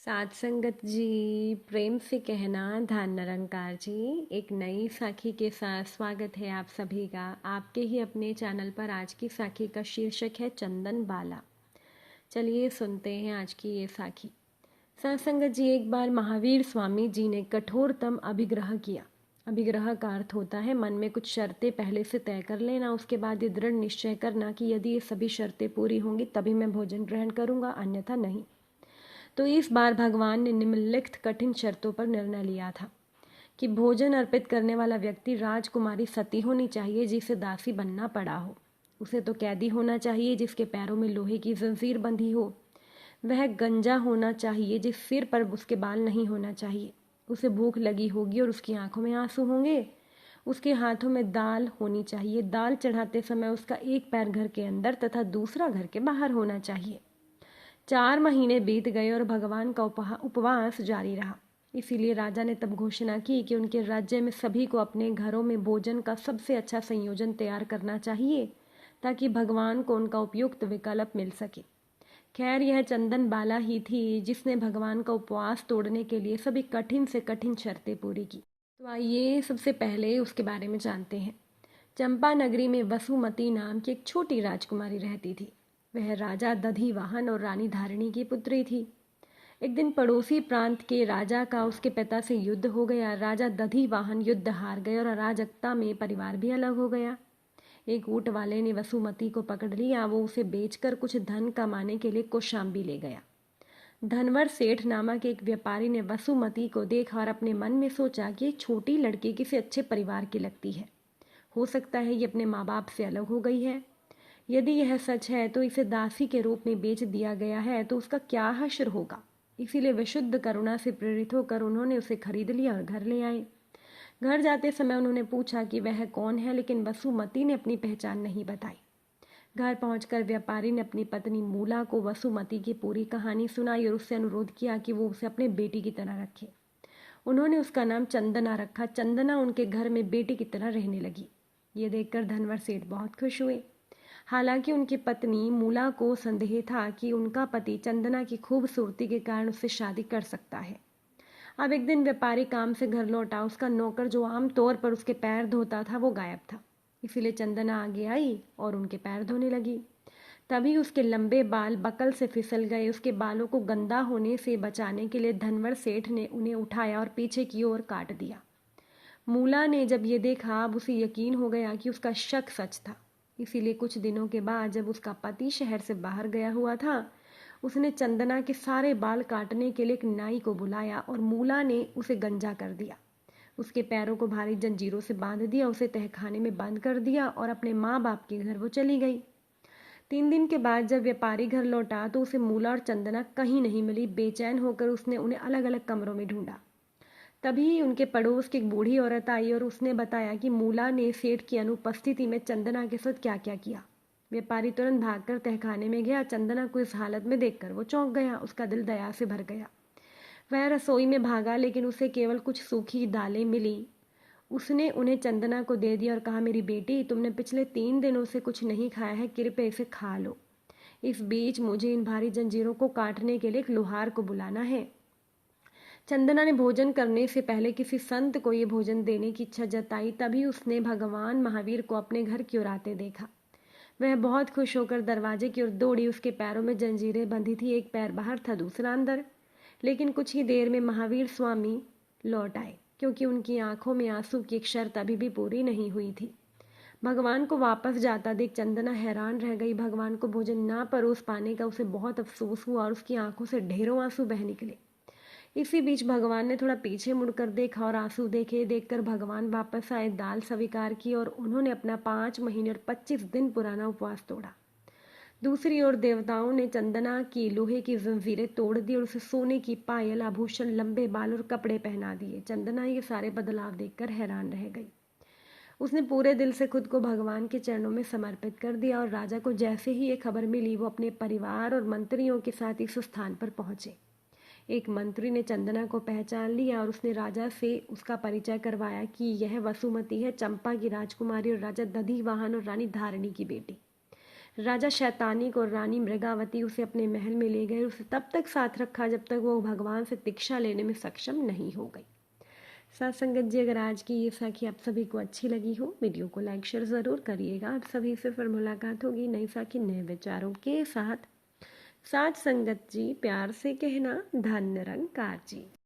साध संगत जी, प्रेम से कहना धन निरंकार जी। एक नई साखी के साथ स्वागत है आप सभी का आपके ही अपने चैनल पर। आज की साखी का शीर्षक है चंदन बाला। चलिए सुनते हैं आज की ये साखी। साध संगत जी, एक बार महावीर स्वामी जी ने कठोरतम अभिग्रह किया। अभिग्रह का अर्थ होता है मन में कुछ शर्तें पहले से तय कर लेना, उसके बाद ये दृढ़ निश्चय करना कि यदि ये सभी शर्तें पूरी होंगी तभी मैं भोजन ग्रहण करूंगा, अन्यथा नहीं। तो इस बार भगवान ने निम्नलिखित कठिन शर्तों पर निर्णय लिया था कि भोजन अर्पित करने वाला व्यक्ति राजकुमारी सती होनी चाहिए जिसे दासी बनना पड़ा हो। उसे तो कैदी होना चाहिए जिसके पैरों में लोहे की जंजीर बंधी हो। वह गंजा होना चाहिए जिस सिर पर उसके बाल नहीं होना चाहिए। उसे भूख लगी होगी और उसकी आंखों में आंसू होंगे। उसके हाथों में दाल होनी चाहिए। दाल चढ़ाते समय उसका एक पैर घर के अंदर तथा दूसरा घर के बाहर होना चाहिए। 4 महीने बीत गए और भगवान का उपवास जारी रहा। इसीलिए राजा ने तब घोषणा की कि उनके राज्य में सभी को अपने घरों में भोजन का सबसे अच्छा संयोजन तैयार करना चाहिए ताकि भगवान को उनका उपयुक्त विकल्प मिल सके। खैर, यह चंदन बाला ही थी जिसने भगवान का उपवास तोड़ने के लिए सभी कठिन से कठिन शर्तें पूरी की। तो आइए सबसे पहले उसके बारे में जानते हैं। चंपा नगरी में वसुमती नाम की एक छोटी राजकुमारी रहती थी। वह राजा दधिवाहन और रानी धारिणी की पुत्री थी। एक दिन पड़ोसी प्रांत के राजा का उसके पिता से युद्ध हो गया। राजा दधिवाहन युद्ध हार गए और अराजकता में परिवार भी अलग हो गया। एक ऊंट वाले ने वसुमती को पकड़ लिया। वो उसे बेचकर कुछ धन कमाने के लिए कौशाम्बी ले गया। धनवर सेठ नामक एक व्यापारी ने वसुमती को देखा और अपने मन में सोचा कि एक छोटी लड़की किसी अच्छे परिवार की लगती है। हो सकता है ये अपने माँ बाप से अलग हो गई है। यदि यह सच है तो इसे दासी के रूप में बेच दिया गया है तो उसका क्या हश्र होगा। इसीलिए विशुद्ध करुणा से प्रेरित होकर उन्होंने उसे खरीद लिया और घर ले आए। घर जाते समय उन्होंने पूछा कि वह कौन है, लेकिन वसुमती ने अपनी पहचान नहीं बताई। घर पहुंचकर व्यापारी ने अपनी पत्नी मूला को वसुमती की पूरी कहानी सुनाई और उससे अनुरोध किया कि वो उसे अपने बेटी की तरह रखे। उन्होंने उसका नाम चंदना रखा। चंदना उनके घर में बेटी की तरह रहने लगी। ये देखकर धनवर सेठ बहुत खुश हुए। हालांकि उनकी पत्नी मूला को संदेह था कि उनका पति चंदना की खूबसूरती के कारण उससे शादी कर सकता है। अब एक दिन व्यापारी काम से घर लौटा। उसका नौकर जो आम तौर पर उसके पैर धोता था वो गायब था। इसीलिए चंदना आगे आई और उनके पैर धोने लगी। तभी उसके लंबे बाल बकल से फिसल गए। उसके बालों को गंदा होने से बचाने के लिए धनवर सेठ ने उन्हें उठाया और पीछे की ओर काट दिया। मूला ने जब ये देखा, अब उसे यकीन हो गया कि उसका शक सच था। इसीलिए कुछ दिनों के बाद जब उसका पति शहर से बाहर गया हुआ था, उसने चंदना के सारे बाल काटने के लिए एक नाई को बुलाया और मूला ने उसे गंजा कर दिया। उसके पैरों को भारी जंजीरों से बांध दिया, उसे तहखाने में बंद कर दिया और अपने माँ बाप के घर वो चली गई। 3 दिन के बाद जब व्यापारी घर लौटा तो उसे मूला और चंदना कहीं नहीं मिली। बेचैन होकर उसने उन्हें अलग अलग कमरों में ढूंढा। तभी उनके पड़ोस की एक बूढ़ी औरत आई और उसने बताया कि मूला ने सेठ की अनुपस्थिति में चंदना के साथ क्या क्या किया। व्यापारी तुरंत भागकर तहखाने में गया। चंदना को इस हालत में देखकर वो चौंक गया। उसका दिल दया से भर गया। वह रसोई में भागा, लेकिन उसे केवल कुछ सूखी दालें मिली। उसने उन्हें चंदना को दे दिया और कहा, मेरी बेटी, तुमने पिछले 3 दिनों से कुछ नहीं खाया है, कृपया इसे खा लो। इस बीच मुझे इन भारी जंजीरों को काटने के लिए एक लोहार को बुलाना है। चंदना ने भोजन करने से पहले किसी संत को ये भोजन देने की इच्छा जताई। तभी उसने भगवान महावीर को अपने घर की ओर आते देखा। वह बहुत खुश होकर दरवाजे की ओर दौड़ी। उसके पैरों में जंजीरें बंधी थी, एक पैर बाहर था, दूसरा अंदर। लेकिन कुछ ही देर में महावीर स्वामी लौट आए, क्योंकि उनकी आंखों में आंसू की एक शर्त अभी भी पूरी नहीं हुई थी। भगवान को वापस जाता देख चंदना हैरान रह गई। भगवान को भोजन ना परोस पाने का उसे बहुत अफसोस हुआ और उसकी आंखों से ढेरों आंसू बह निकले। इसी बीच भगवान ने थोड़ा पीछे मुड़कर देखा और आंसू देखे। देखकर भगवान वापस आए, दाल स्वीकार की और उन्होंने अपना 5 महीने और 25 दिन पुराना उपवास तोड़ा। दूसरी ओर देवताओं ने चंदना की लोहे की जंजीरें तोड़ दी और उसे सोने की पायल, आभूषण, लंबे बाल और कपड़े पहना दिए। चंदना ये सारे बदलाव देखकर हैरान रह गई। उसने पूरे दिल से खुद को भगवान के चरणों में समर्पित कर दिया और राजा को जैसे ही ये खबर मिली, वो अपने परिवार और मंत्रियों के साथ इस स्थान पर पहुंचे। एक मंत्री ने चंदना को पहचान लिया और उसने राजा से उसका परिचय करवाया कि यह वसुमती है, चंपा की राजकुमारी और राजा दधिवाहन और रानी धारिणी की बेटी। राजा शैतानिक और रानी मृगावती उसे अपने महल में ले गए। उसे तब तक साथ रखा जब तक वो भगवान से दीक्षा लेने में सक्षम नहीं हो गई। साथ संगत जी, अगर आज की ये साखी आप सभी को अच्छी लगी हो, वीडियो को लाइक शेयर ज़रूर करिएगा। आप सभी से फिर मुलाकात होगी नई साखी नए विचारों के साथ। साथ संगत जी, प्यार से कहना धन निरंकार जी।